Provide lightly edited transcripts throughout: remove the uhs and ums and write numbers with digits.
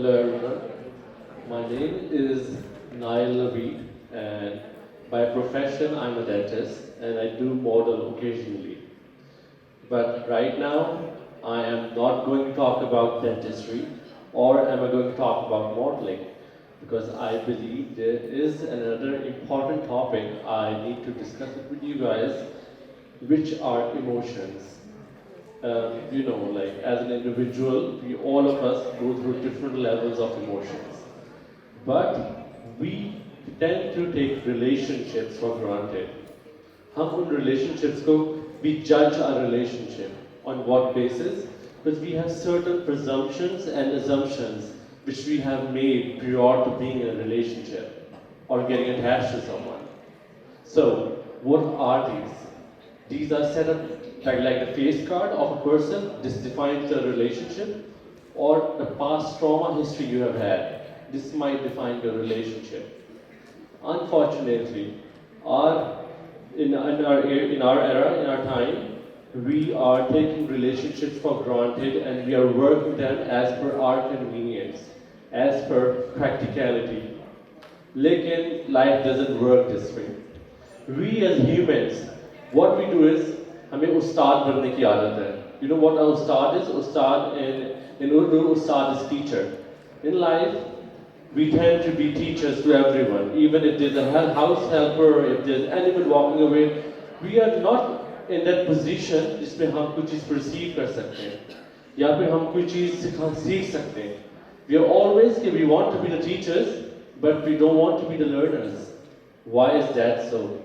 Hello everyone, my name is Naeil, and by profession I'm a dentist and I do model occasionally. But right now I am not going to talk about dentistry or am I going to talk about modeling because I believe there is another important topic I need to discuss it with you guys, which are emotions. Like as an individual, we all of us go through different levels of emotions. But we tend to take relationships for granted. हम उन relationships को we judge our relationship on what basis? Because we have certain presumptions and assumptions which we have made prior to being in a relationship or getting attached to someone. So, what are these? These are set up like the face card of a person. This defines the relationship, or the past trauma history you have had. This might define your relationship. Unfortunately, in our era, in our time, we are taking relationships for granted and we are working them as per our convenience, as per practicality. Lekin life doesn't work this way. We as humans, what we do is हमें उस्ताद बनने की आदत है. You know what an ustad is? Ustad in Urdu, ustad is teacher. In life, we tend to be teachers to everyone. Even if there's a house helper, if there's anyone walking away, we are not in that position जिसमें हम कुछ चीज़ perceive कर सकते हैं या फिर हम कोई चीज़ सीख सकते हैं. We are always we want to be the teachers, but we don't want to be the learners. Why is that so?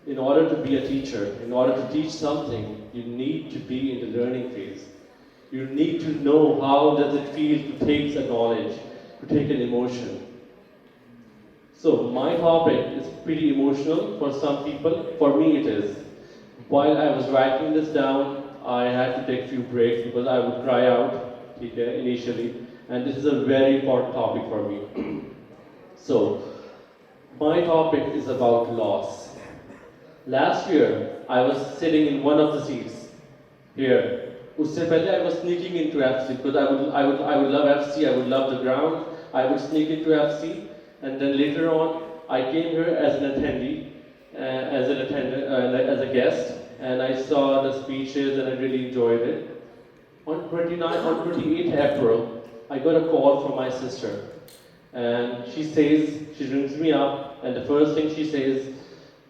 In order to be a teacher, in order to teach something, you need to be in the learning phase. You need to know how does it feel to take a knowledge, to take an emotion. So my topic is pretty emotional for some people. For me it is. While I was writing this down, I had to take a few breaks because I would cry out initially. And this is a very important topic for me. So, my topic is about loss. Last year, I was sitting in one of the seats here. Usse pehle I was sneaking into FC because I would love FC, I would love the ground. I would sneak into FC, and then later on, I came here as an attendee, as a guest, and I saw the speeches and I really enjoyed it. On 28th April, I got a call from my sister, and she rings me up, and the first thing she says,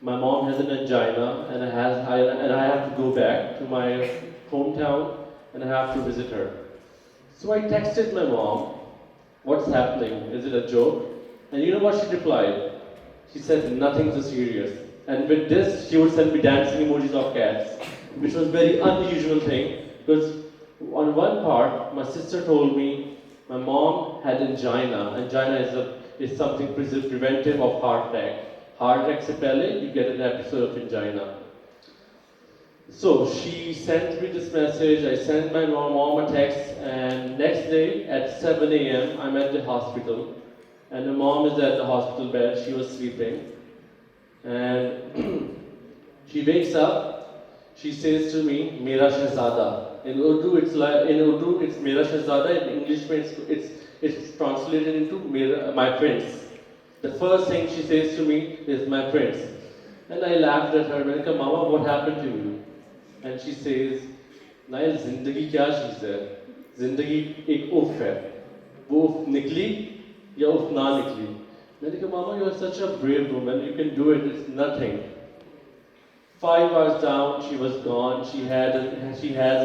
my mom has an angina, and I have to go back to my hometown, and I have to visit her. So I texted my mom, what's happening? Is it a joke? And you know what she replied? She said, nothing so serious. And with this, she would send me dancing emojis of cats, which was very unusual thing, because on one part, my sister told me my mom had angina. Angina is something preventive of heart attack. Heart attack se pehle, you get an episode of angina. So she sent me this message, I sent my mom a text, and next day at 7 a.m. I'm at the hospital, and my mom is at the hospital bed, she was sleeping, and she wakes up, she says to me, Mera Shehzada. In Urdu it's Mera Shehzada, in English it's translated into my prince. The first thing she says to me is my prince. And I laughed at her, I said, Mama, what happened to you? And she says, Naeil, zindagi kya cheez hai? Zindagi ek uff hai. Wo uff nikli ya uff na nikli? I said, Mama, you are such a brave woman, you can do it, it's nothing. 5 hours down, she was gone, she has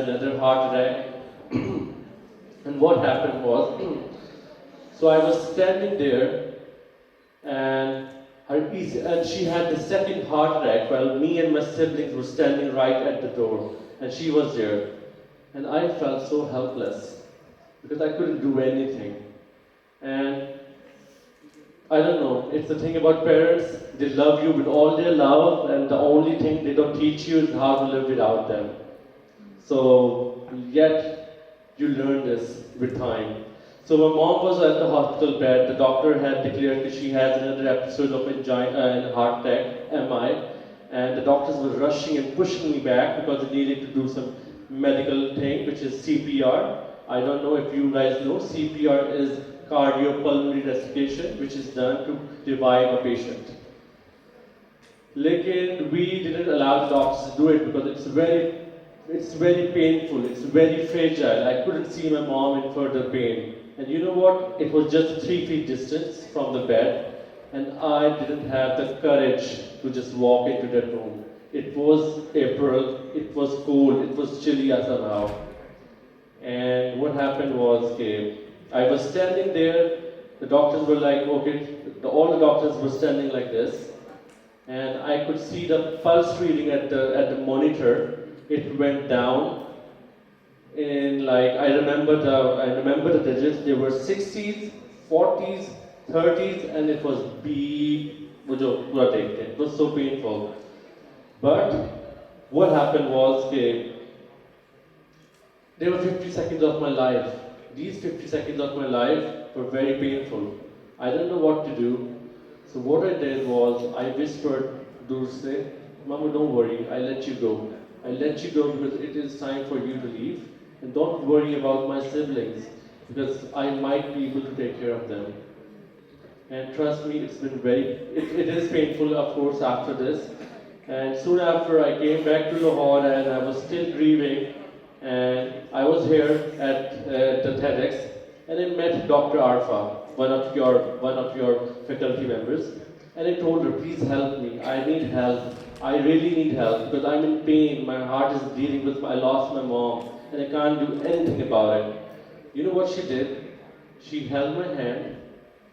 another heart attack. And what happened was, so I was standing there, and she had the second heart attack while me and my siblings were standing right at the door, and she was there. And I felt so helpless because I couldn't do anything. And I don't know, it's the thing about parents, they love you with all their love, and the only thing they don't teach you is how to live without them. So, yet you learn this with time. So my mom was at the hospital bed. The doctor had declared that she has another episode of angina and heart attack, MI, and the doctors were rushing and pushing me back because they needed to do some medical thing, which is CPR. I don't know if you guys know, CPR is cardiopulmonary resuscitation, which is done to revive a patient. Lekin we didn't allow the doctors to do it because it's very painful, it's very fragile. I couldn't see my mom in further pain. And you know what? It was just 3 feet distance from the bed, and I didn't have the courage to just walk into that room. It was April, it was cold, it was chilly somehow. And what happened was, okay, I was standing there, the doctors were like, okay, all the doctors were standing like this, and I could see the pulse reading at the monitor. It went down in like I remember the digits. They were 60s, 40s, 30s, and it was beep. It was so painful. But what happened was, okay, there were 50 seconds of my life. These 50 seconds of my life were very painful. I didn't know what to do. So what I did was I whispered Durse, Mama, don't worry, I let you go. I let you go because it is time for you to leave. And don't worry about my siblings because I might be able to take care of them. And trust me, it's been it is painful, of course, after this. And soon after, I came back to Lahore and I was still grieving. And I was here at the TEDx, and I met Dr. Arfa, one of your faculty members. And I told her, please help me. I need help. I really need help because I'm in pain. My heart is bleeding because I lost my mom, and I can't do anything about it. You know what she did? She held my hand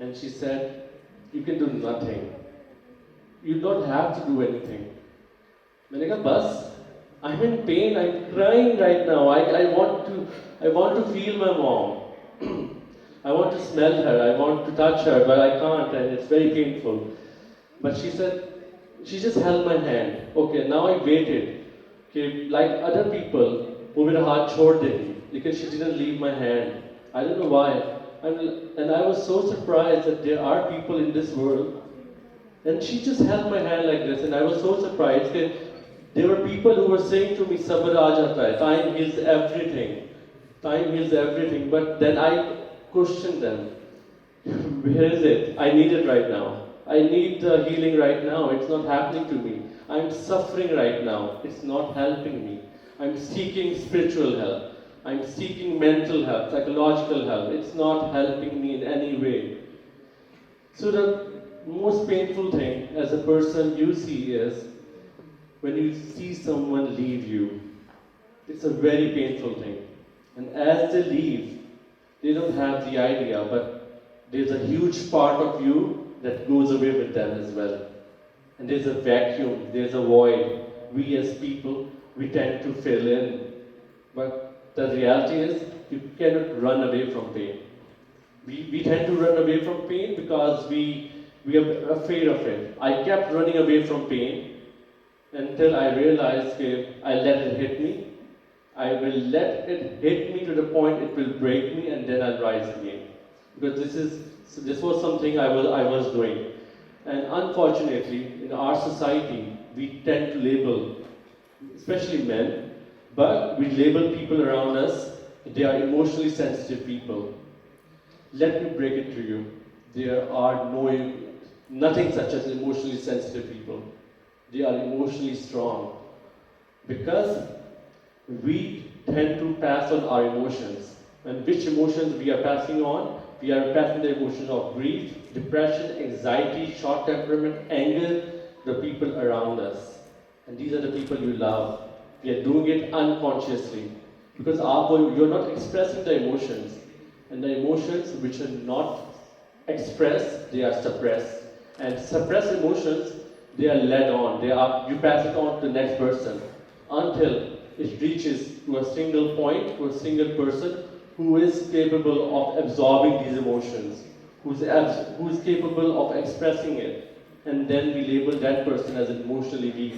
and she said, you can do nothing. You don't have to do anything. मैंने कहा बस, I'm in pain, I'm crying right now. I want to feel my mom. I want to smell her, I want to touch her, but I can't, and it's very painful. But she said, she just held my hand. Okay, now I waited. Okay, like other people who will heart chhod degi, because she didn't leave my hand. I don't know why. And I was so surprised that there are people in this world. And she just held my hand like this, and I was so surprised that there were people who were saying to me, Sabr aa jata hai, time heals everything. Time heals everything. But then I questioned them. Where is it? I need it right now. I need the healing right now. It's not happening to me. I'm suffering right now. It's not helping me. I'm seeking spiritual help. I'm seeking mental help, psychological help. It's not helping me in any way. So the most painful thing as a person you see is when you see someone leave you. It's a very painful thing. And as they leave, they don't have the idea, but there's a huge part of you that goes away with them as well. And there's a vacuum, there's a void. We as people, we tend to fill in. But the reality is, you cannot run away from pain. We tend to run away from pain because we are afraid of it. I kept running away from pain until I realized that I let it hit me. I will let it hit me to the point it will break me, and then I'll rise again. Because this was something I was doing. And unfortunately, in our society, we tend to label, especially men, but we label people around us, they are emotionally sensitive people. Let me break it to you. There are nothing such as emotionally sensitive people. They are emotionally strong. Because we tend to pass on our emotions. And which emotions we are passing on? We are passing the emotions of grief, depression, anxiety, short temperament, anger, the people around us. And these are the people you love. We are doing it unconsciously. Because you're not expressing the emotions. And the emotions which are not expressed, they are suppressed. And suppressed emotions, they are led on. You pass it on to the next person until it reaches to a single point, to a single person who is capable of absorbing these emotions, who is capable of expressing it. And then we label that person as emotionally weak.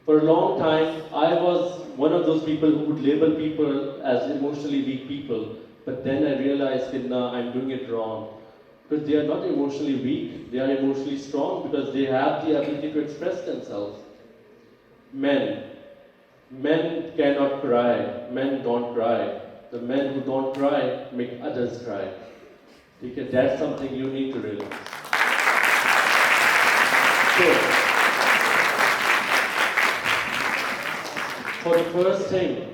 For a long time, I was one of those people who would label people as emotionally weak people. But then I realized that no, I'm doing it wrong. Because they are not emotionally weak, they are emotionally strong because they have the ability to express themselves. Men cannot cry, men don't cry. The men who don't cry make others cry. Okay, that's something you need to realize. So, for the first thing,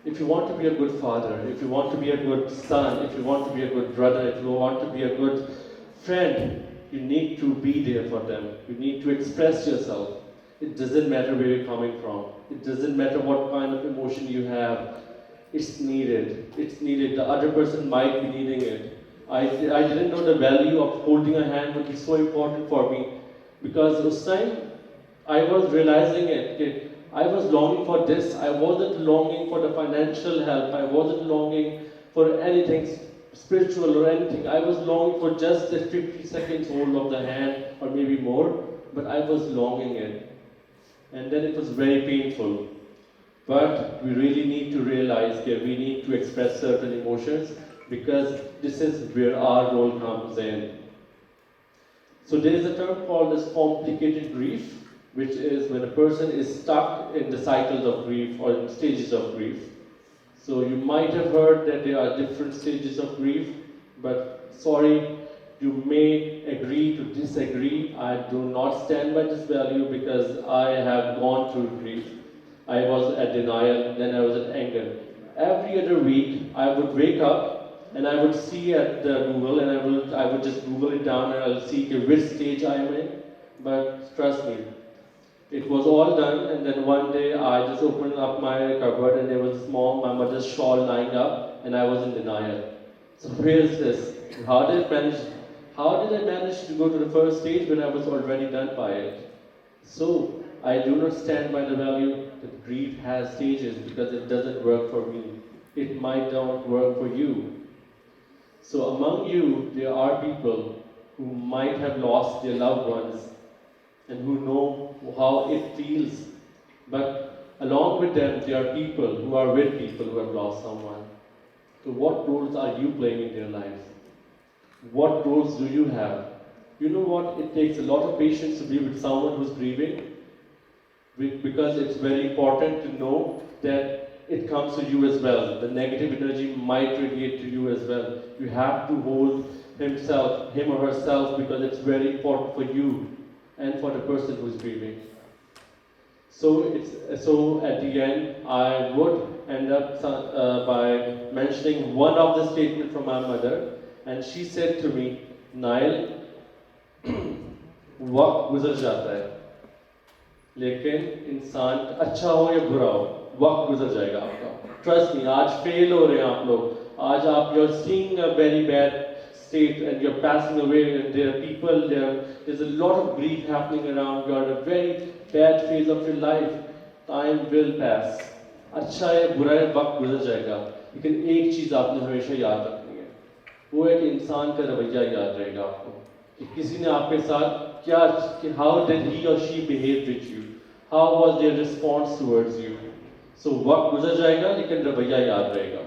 if you want to be a good father, if you want to be a good son, if you want to be a good brother, if you want to be a good friend, you need to be there for them. You need to express yourself. It doesn't matter where you're coming from. It doesn't matter what kind of emotion you have. It's needed. It's needed. The other person might be needing it. I didn't know the value of holding a hand would be so important for me, because this time I was realizing it. Okay, I was longing for this. I wasn't longing for the financial help. I wasn't longing for anything spiritual or anything. I was longing for just the 50 seconds hold of the hand or maybe more, but I was longing it. And then it was very painful. But we really need to realize that we need to express certain emotions, because this is where our role comes in. So there is a term called as complicated grief, which is when a person is stuck in the cycles of grief or in stages of grief. So you might have heard that there are different stages of grief, but sorry, you may agree to disagree. I do not stand by this value because I have gone through grief. I was at denial, then I was at anger. Every other week, I would wake up and I would see at the Google, and I would just Google it down and I'll see which stage I am in. But trust me, it was all done, and then one day I just opened up my cupboard and there was my mother's shawl lying up, and I was in denial. So where is this? How did I manage to go to the first stage when I was already done by it? So I do not stand by the value that grief has stages, because it doesn't work for me. It might not work for you. So among you, there are people who might have lost their loved ones and who know how it feels. But along with them, there are people who are with people who have lost someone. So what roles are you playing in their lives? What roles do you have? You know what? It takes a lot of patience to be with someone who's grieving, because it's very important to know that it comes to you as well. The negative energy might radiate to you as well. You have to hold him or herself, because it's very important for you and for the person who's grieving. So at the end, I would end up by mentioning one of the statements from my mother, and she said to me, Naeil, वक्त गुजर जाता है, लेकिन इंसान अच्छा हो या बुरा हो, वक्त गुजर जाएगा आपका. Trust me, आज फेल हो रहे हैं आप लोग. आज आप you're seeing a very bad state and you're passing away, and there are people there's a lot of grief happening around. You're in a very bad phase of your life. Time will pass. अच्छा है बुरा है, वक्त गुजर जाएगा, लेकिन एक चीज आपने हमेशा याद रखनी है, वो है कि इंसान का रवैया याद रहेगा आपको, कि किसी ने आपके साथ क्या, how did he or she behave with you, how was their response towards you. So वक्त गुजर जाएगा, लेकिन रवैया याद रहेगा.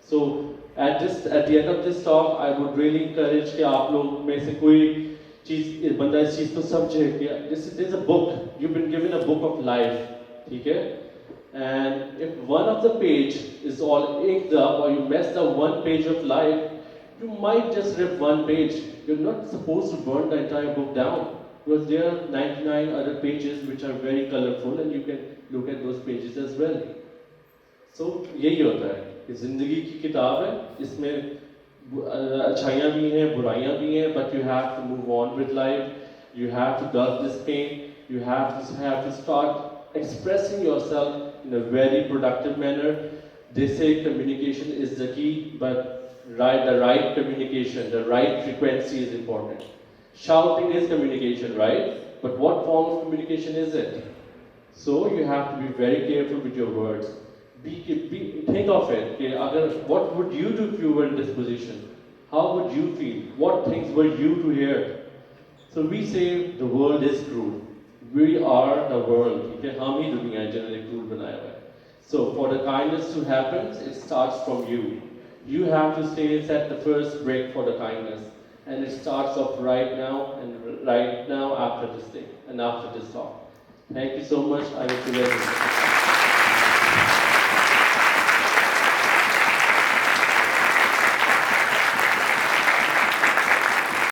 So at the end of this talk, I would really encourage कि आप लोग में से कोई चीज बंदा इस चीज को समझे कि this is a book, you've been given a book of life, ठीक है? And if one of the page is all inked up, or you messed up one page of life, you might just rip one page. You're not supposed to burn the entire book down, because there are 99 other pages which are very colorful, and you can look at those pages as well. So यही होता है कि जिंदगी की किताब है, इसमें अच्छाइयाँ भी हैं, बुराइयाँ भी हैं, but you have to move on with life. You have to gulp this pain. You have to start expressing yourself in a very productive manner. They say communication is the key, but the right communication, the right frequency is important. Shouting is communication, right? But what form of communication is it? So you have to be very careful with your words. Think of it. Okay, what would you do if you were in this position? How would you feel? What things were you to hear? So we say the world is cruel. We are the world. Okay, हम ही दुनिया है जिन्होंने cruel बनाया है. So for the kindness to happen, it starts from you. You have to set the first break for the kindness, and it starts off right now after this thing and after this talk. Thank you so much. I wish you well.